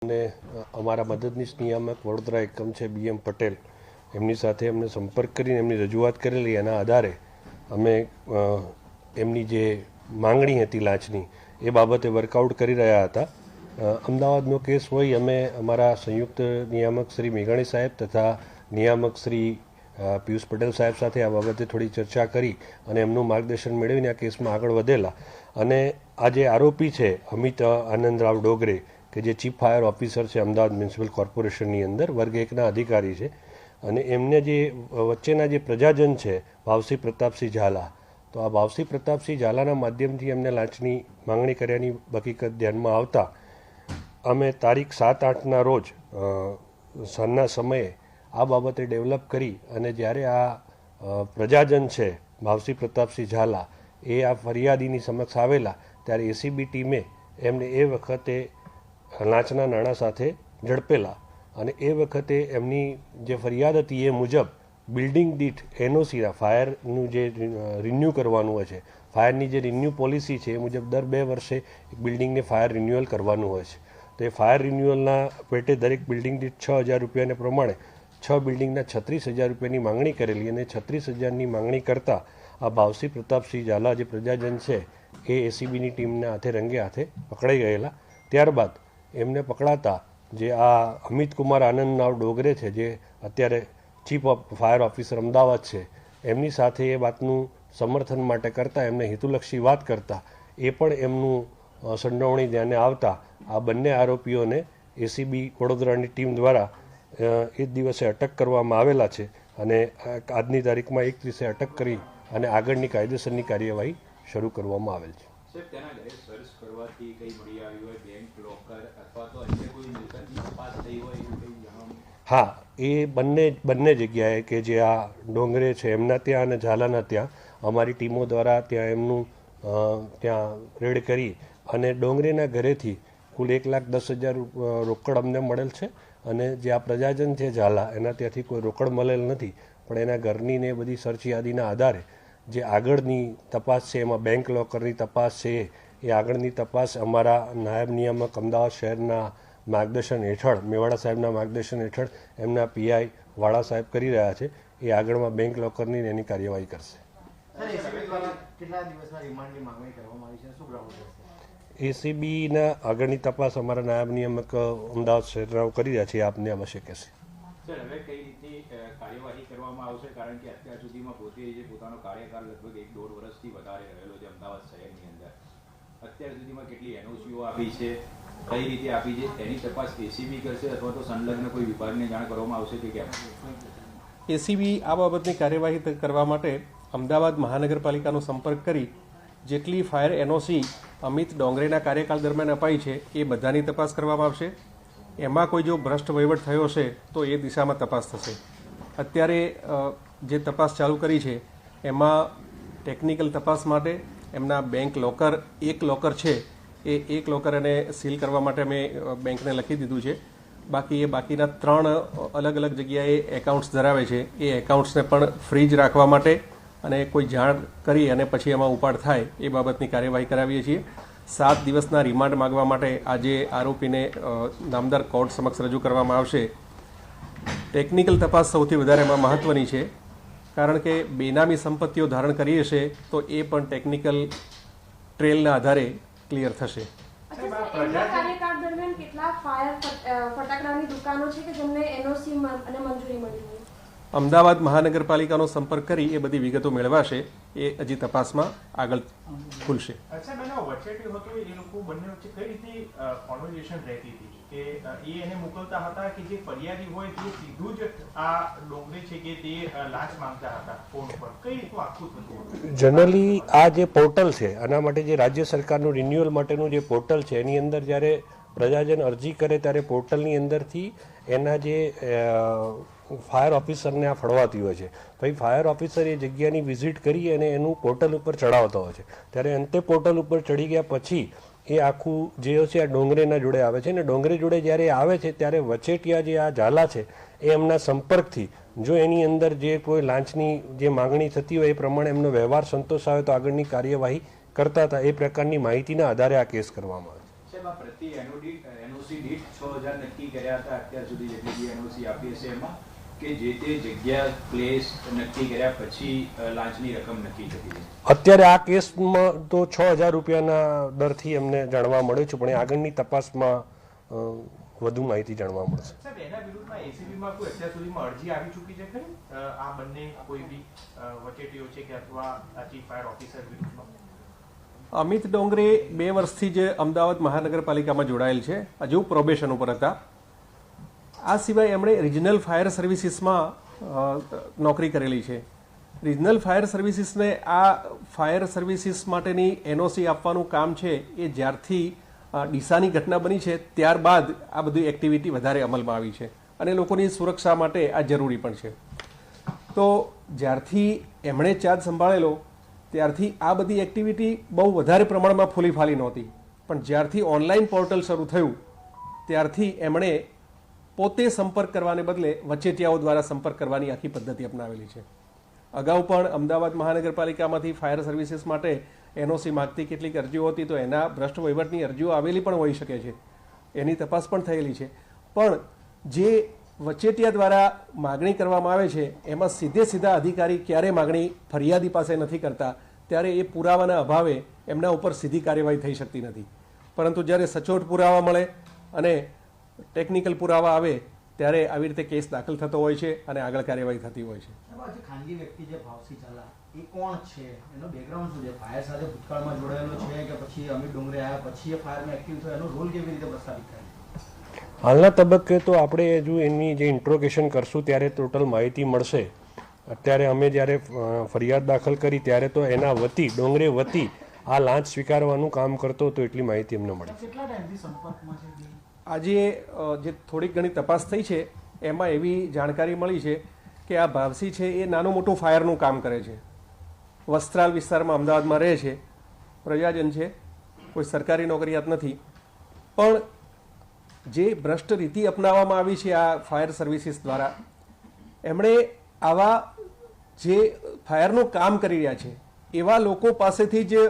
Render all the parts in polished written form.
અને અમારા મદદનીશ નિયામક વડોદરા એકમ છે BM પટેલ, એમની સાથે અમને સંપર્ક કરીને એમની રજૂઆત કરેલી. એના આધારે અમે એમની જે માંગણી હતી લાંચની એ બાબતે વર્કઆઉટ કરી રહ્યા હતા. અમદાવાદનો કેસ હોય, અમે અમારા સંયુક્ત નિયામક શ્રી મેઘાણી સાહેબ તથા નિયામક શ્રી પિયુષ પટેલ સાહેબ સાથે આ બાબતે થોડી ચર્ચા કરી અને એમનું માર્ગદર્શન મેળવીને આ કેસમાં આગળ વધેલા. અને આ જે આરોપી છે અમિત આનંદરાવ ડોગરે, કે જે ચીફ ફાયર ઓફિસર છે અમદાવાદ મ્યુનિસિપલ કોર્પોરેશનની અંદર, વર્ગ 1ના અધિકારી છે, અને એમને જે વચ્ચેના જે પ્રજાજન છે ભાવસિંહ પ્રતાપસિંહ ઝાલા, તો આ ભાવસિંહ પ્રતાપસિંહ ઝાલાના માધ્યમથી એમને લાંચની માંગણી કર્યાની હકીકત ધ્યાનમાં આવતા અમે તારીખ 7-8ના રોજ સાંજના સમયે આ બાબતે ડેવલપ કરી અને જ્યારે આ પ્રજાજન છે ભાવસિંહ પ્રતાપસિંહ ઝાલા એ આ ફરિયાદીની સમક્ષ આવેલા ત્યારે ACB ટીમે એમને એ વખતે લાંચના નાણાં સાથે ઝડપેલા. અને એ વખતે એમની જે ફરિયાદ હતી એ મુજબ બિલ્ડિંગ દીઠ NOCના ફાયરનું જે રિન્યૂ કરવાનું હોય છે, ફાયરની જે રિન્યૂ પોલિસી છે એ મુજબ દર 2 વર્ષે એક બિલ્ડિંગને ફાયર રિન્યુઅલ કરવાનું હોય છે. તો એ ફાયર રિન્યુઅલના પેટે દરેક બિલ્ડિંગ દીઠ 6,000 રૂપિયાને પ્રમાણે 6 બિલ્ડિંગના 36,000 રૂપિયાની માંગણી કરેલી. અને 36,000ની માંગણી કરતાં આ ભાવસિંહ પ્રતાપસિંહ ઝાલા જે પ્રજાજન છે એ ACBની ટીમના હાથે રંગે હાથે પકડાઈ ગયેલા. ત્યારબાદ એમને પકડાતા જે આ અમિત કુમાર આનંદરાવ ડોગરે છે, જે અત્યારે ચીફ ફાયર ઓફિસર અમદાવાદ છે, એમની સાથે એ વાતનું સમર્થન માટે કરતાં એમને હેતુલક્ષી વાત કરતાં એ પણ એમનું સંડોવણી ધ્યાને આવતા આ બંને આરોપીઓને ACB વડોદરાની ટીમ દ્વારા એ દિવસે અટક કરવામાં આવેલા છે. અને આજની તારીખમાં 31 અટક કરી અને આગળની કાયદેસરની કાર્યવાહી શરૂ કરવામાં આવેલ છે. હા, એ બંને જગ્યાએ કે જે આ ડોંગરે છે એમના ત્યાં અને ઝાલાના ત્યાં અમારી ટીમો દ્વારા ત્યાં એમનું ત્યાં રેડ કરી અને ડોંગરેના ઘરેથી કુલ 1,10,000 રોકડ અમને મળેલ છે. અને જે આ પ્રજાજન છે ઝાલા, એના ત્યાંથી કોઈ રોકડ મળેલ નથી, પણ એના ઘરની ને બધી સર્ચ યાદીના આધારે જે આગળની તપાસ છે એમાં બેંક લોકરની તપાસ છે એ આગળની તપાસ અમારા નાયબ નિયામક અમદાવાદ શહેરના માર્ગદર્શન હેઠળ, મેવાડા સાહેબના માર્ગદર્શન હેઠળ એમના PI વાળા સાહેબ કરી રહ્યા છે. એ આગળમાં બેંક લોકરની એની કાર્યવાહી કરશે. ACBના આગળની તપાસ અમારા નાયબ નિયામક અમદાવાદ શહેરના કરી રહ્યા છે. આપને આવશ્યક હશે. હવે કઈ રીતની કાર્યવાહી કરવામાં આવશે? કારણ કે અત્યાર સુધીમાં પોતે જે પોતાનો કાર્યકાળ લગભગ 1-1.5 વર્ષથી વધારે રહેલો છે અમદાવાદ શહેરની અંદર, અત્યાર સુધીમાં કેટલી NOCઓ આપી છે, કઈ રીતે આપી છે, એની તપાસ ACB કરશે અથવા તો સંલગ્ન કોઈ વિભાગને જાણ કરવામાં આવશે કે કેમ? ACB આ બાબતની કાર્યવાહી કરવા માટે અમદાવાદ મહાનગરપાલિકાનો સંપર્ક કરી જેટલી ફાયર NOC અમિત ડોંગરેના કાર્યકાળ દરમિયાન અપાઈ છે એ બધાની તપાસ કરવામાં આવશે. એમાં કોઈ જો ભ્રષ્ટ વહીવટ થયો છે તો એ દિશામાં તપાસ થશે. અત્યારે જે તપાસ ચાલુ કરી છે એમાં ટેકનિકલ તપાસ માટે એમના બેંક લોકર, એક લોકર છે એ એક લોકર એને સીલ કરવા માટે અમે બેંકને લખી દીધું છે. બાકી એ બાકીના 3 અલગ અલગ જગ્યાએ એકાઉન્ટ્સ ધરાવે છે એ એકાઉન્ટ્સને પણ ફ્રીજ રાખવા માટે અને કોઈ જાણ કરી અને પછી એમાં ઉપાડ થાય એ બાબતની કાર્યવાહી કરાવીએ છીએ. 7 દિવસના રિમાન્ડ માગવા માટે આજે આરોપીને નામદાર કોર્ટ સમક્ષ રજૂ કરવામાં આવશે. ટેકનિકલ તપાસ સૌથી વધારે એમાં મહત્વની છે, કારણ કે બેનામી સંપત્તિઓ ધારણ કરી હશે તો એ પણ ટેકનિકલ ટ્રેલના આધારે ક્લિયર થશે. અમદાવાદ મહાનગરપાલિકાનો સંપર્ક કરી એ બધી વિગતો મેળવાશે. એ હજી તપાસમાં આગળ ખુલશે. જનરલી આ જે પોર્ટલ છે આના માટે જે રાજ્ય સરકારનું રિન્યુઅલ માટેનું જે પોર્ટલ છે એની અંદર જ્યારે પ્રજાજન અરજી કરે ત્યારે પોર્ટલની અંદરથી એના જે ફાયર ઓફિસરને આ ફળવાતી હોય છે. પછી ફાયર ઓફિસર એ જગ્યાની વિઝિટ કરી અને એનું પોર્ટલ ઉપર ચડાવતા હોય છે. ત્યારે અંતે પોર્ટલ ઉપર ચડી ગયા પછી એ આખું જે છે આ ડોંગરેના જોડે આવે છે. અને ડોંગરે જોડે જ્યારે આવે છે ત્યારે વચેટિયા જે આ ઝાલા છે એ એમના સંપર્કથી જો એની અંદર જે કોઈ લાંચની જે માગણી થતી હોય એ પ્રમાણે એમનો વ્યવહાર સંતોષ આવે તો આગળની કાર્યવાહી કરતા હતા. એ પ્રકારની માહિતીના આધારે આ કેસ કરવામાં આવે છે. એનઓસી દીઠ 6,000 નક્કી કર્યા હતા અત્યાર સુધી જેટલી બી એનઓસી આપી હશે એમાં, કે જે તે જગ્યા પ્લેસ નક્કી કર્યા પછી લાંચની રકમ નક્કી થતી છે? અત્યારે આ કેસમાં તો 6,000 રૂપિયાના દરથી અમને જાણવા મળ્યું છે, પણ એ આગળની તપાસમાં વધુ માહિતી જાણવા મળશે. સાહેબ, એના વિરુદ્ધમાં એસીબીમાં કોઈ અત્યાર સુધીમાં અરજી આવી ચૂકી છે ખરી? આ બંને કોઈ બી વચેટીઓ છે કે અથવા ચીફ ફાયર ઓફિસર વિરુદ્ધમાં? અમિત ડોંગરે 2 વર્ષથી જ અમદાવાદ મહાનગરપાલિકામાં જોડાયેલ છે, હજુ પ્રોબેશન ઉપર હતા. આ સિવાય એમણે રિજનલ ફાયર સર્વિસીસમાં નોકરી કરેલી છે. રિજનલ ફાયર સર્વિસીસને આ ફાયર સર્વિસીસ માટેની એનઓસી આપવાનું કામ છે એ જ્યારથી ડીસાની ઘટના બની છે ત્યારબાદ આ બધી એક્ટિવિટી વધારે અમલમાં આવી છે અને લોકોની સુરક્ષા માટે આ જરૂરી પણ છે. તો જ્યારથી એમણે ચાર્જ સંભાળેલો ત્યારથી આ બધી એક્ટિવિટી બહુ વધારે પ્રમાણમાં ફૂલી ફાલી નહોતી, પણ જ્યારથી ઓનલાઈન પોર્ટલ શરૂ થયું ત્યારથી એમણે પોતે સંપર્ક કરવાને બદલે વચેટિયાઓ દ્વારા સંપર્ક કરવાની આખી પદ્ધતિ અપનાવેલી છે. અગાઉ પણ અમદાવાદ મહાનગરપાલિકામાંથી ફાયર સર્વિસીસ માટે એનઓસી માગતી કેટલીક અરજીઓ હતી, તો એના ભ્રષ્ટ વહીવટની અરજીઓ આવેલી પણ હોઈ શકે છે, એની તપાસ પણ થયેલી છે. પણ જે વચેટિયા દ્વારા માગણી કરવામાં આવે છે એમાં સીધા અધિકારી ક્યારે માગણી ફરિયાદી પાસે નથી કરતા, ત્યારે એ પુરાવાના અભાવે એમના ઉપર સીધી કાર્યવાહી થઈ શકતી નથી. પરંતુ જ્યારે સચોટ પુરાવા મળે અને ટેકનિકલ પુરાવા આવે ત્યારે આવી રીતે કેસ દાખલ થતો હોય છે અને આગળ કાર્યવાહી થતી હોય છે. ખાનગી વ્યક્તિ જે ભાવસી ઝાલા એ કોણ છે, એનો બેકગ્રાઉન્ડ શું છે? ફાયર સાથે ભૂતકાળમાં જોડાયેલો છે કે પછી અમિત ડોંગરે આવ્યા પછી એ ફાયરમાં એક્ટિવ થયો, એનો રોલ કેવી રીતે પ્રસ્થાપિત થાય? હાલના તબક્કે તો આપણે હજુ એની જે ઇન્ટ્રોગેશન કરશું ત્યારે ટોટલ માહિતી મળશે. અત્યારે અમે જ્યારે ફરિયાદ દાખલ કરી ત્યારે તો એના વતી ડોંગરે વતી આ લાંચ સ્વીકારવાનું કામ કરતો હતો, એટલી માહિતી અમને મળી. કેટલા ટાઈમથી સંપર્કમાં છે? આજે જે થોડીક ઘણી તપાસ થઈ છે એમાં એવી જાણકારી મળી છે કે આ ભાવસી છે એ નાનું મોટું ફાયરનું કામ કરે છે. વસ્ત્રાલ વિસ્તારમાં અમદાવાદમાં રહે છે, પ્રજાજન છે, કોઈ સરકારી નોકરિયાત નથી. પણ જે ભ્રષ્ટ રીતિ અપનાવવામાં આવી છે આ ફાયર સર્વિસીસ દ્વારા, એમણે આવા જે ફાયરનું કામ કરી રહ્યા છે એવા લોકો પાસેથી જ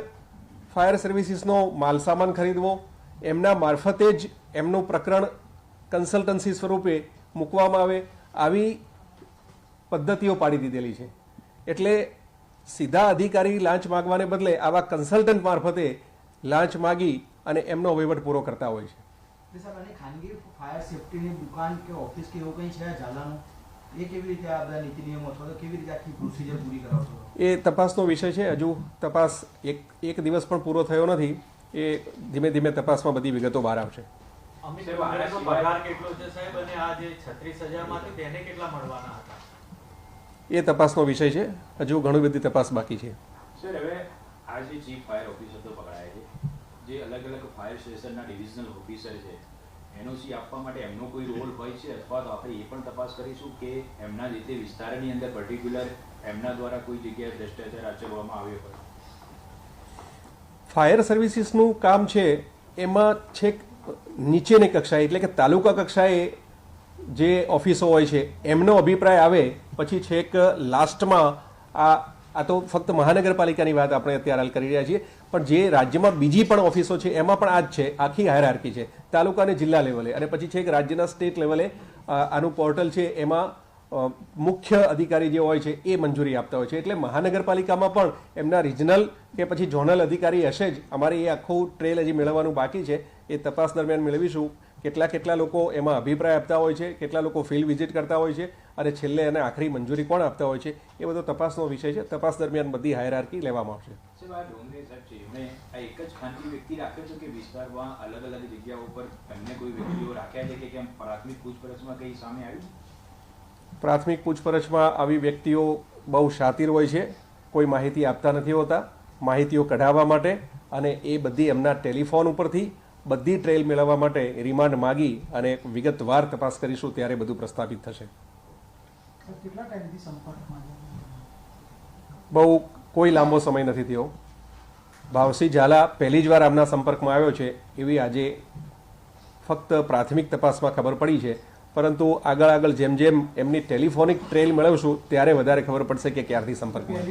ફાયર સર્વિસીસનો માલસામાન ખરીદવો, એમના મારફતે જ એમનું પ્રકરણ કન્સલ્ટન્સી સ્વરૂપે મૂકવામાં આવે, આવી પદ્ધતિઓ પાડી દીધેલી છે. એટલે સીધા અધિકારી લાંચ માગવાને બદલે આવા કન્સલ્ટન્ટ મારફતે લાંચ માગી અને એમનો વહીવટ પૂરો કરતા હોય છે. ખાનગી ફાયર સેફટીની દુકાન કે ઓફિસ કે એવું કંઈ છે ઝાલાનું? એ કેવી રીતે આ બધા નીતિ નિયમો અથવા તો કેવી રીતે આખી પ્રોસિજર પૂરી કરાવશો? એ તપાસનો વિષય છે. હજુ તપાસ એક દિવસ પણ પૂરો થયો નથી. એ ધીમે ધીમે તપાસમાં બધી વિગતો બહાર આવશે. એ તપાસનો વિષય છે, હજુ ઘણી બધી તપાસ બાકી છે. સર, હવે આ જે ચીફ ફાયર ઓફિસર તો પકડાય છે, જે અલગ અલગ ફાયર સ્ટેશનના ડિવિઝનલ ઓફિસર છે, એનઓસી આપવા માટે એમનો કોઈ રોલ હોય છે? અથવા તો આપણે એ પણ તપાસ કરીશું કે એમના જે તે વિસ્તારની અંદર પર્ટિક્યુલર એમના દ્વારા કોઈ જગ્યાએ ભ્રષ્ટાચાર આચરવામાં આવ્યો હોય? ફાયર સર્વિસીસનું કામ છે એમાં છેક નીચેની કક્ષાએ એટલે કે તાલુકા કક્ષાએ જે ઓફિસો હોય છે એમનો અભિપ્રાય આવે પછી છેક લાસ્ટમાં આ તો ફક્ત મહાનગરપાલિકાની વાત આપણે અત્યારે હાલ કરી રહ્યા છીએ, પણ જે રાજ્યમાં બીજી પણ ઓફિસો છે એમાં પણ આ જ છે. આખી હાયરાર્કી છે તાલુકા અને જિલ્લા લેવલે, અને પછી છેક રાજ્યના સ્ટેટ લેવલે આનું પોર્ટલ છે એમાં મુખ્ય અધિકારી જે હોય છે એ મંજૂરી આપતા હોય છે. એટલે મહાનગરપાલિકામાં પણ એમના રિજનલ કે પછી ઝોનલ અધિકારી હશે જ. અમારે એ આખું ટ્રેલ હજી મેળવવાનું બાકી છે, એ તપાસ દરમિયાન મેળવીશું. કેટલા લોકો એમાં અભિપ્રાય આપતા હોય છે, કેટલા લોકો ફિલ્ડ વિઝિટ કરતા હોય છે અને છેલ્લે એને આખરી મંજૂરી કોણ આપતા હોય છે, એ બધો તપાસનો વિષય છે. તપાસ દરમિયાન બધી હાયરાર્કી લેવામાં આવશે. સાહેબ, આ ડોંગરે સાહેબ છે એમણે આ એક જ ખાનગી વ્યક્તિ રાખ્યો છે કે વિસ્તારમાં અલગ અલગ જગ્યાઓ ઉપર એમને કોઈ વ્યક્તિઓ રાખ્યા છે કે કેમ? પ્રાથમિક પૂછપરછમાં કંઈ સામે આવ્યું? પ્રાથમિક પૂછપરછમાં આવી વ્યક્તિઓ બહુ શાતિર હોય છે, કોઈ માહિતી આપતા નથી હોતા. માહિતીઓ કઢાવવા માટે અને એ બધી એમના ટેલિફોન ઉપરથી બધી ટ્રેલ મેળવવા માટે રિમાન્ડ માગી અને વિગતવાર તપાસ કરીશું ત્યારે બધું પ્રસ્થાપિત થશે. કેટલા ટાઈમથી સંપર્કમાં? બહુ કોઈ લાંબો સમય નથી થયો. ભાવસી ઝાલા પહેલી જ વાર આમના સંપર્કમાં આવ્યો છે એવી આજે ફક્ત પ્રાથમિક તપાસમાં ખબર પડી છે, પરંતુ આગળ જેમ જેમ એમની ટેલિફોનિક ટ્રેલ મેળવશું ત્યારે વધારે ખબર પડશે કે ક્યારથી સંપર્કમાં.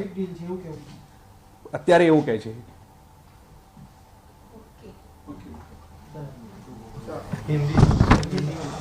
અત્યારે એવું કહે છે. હિન્દી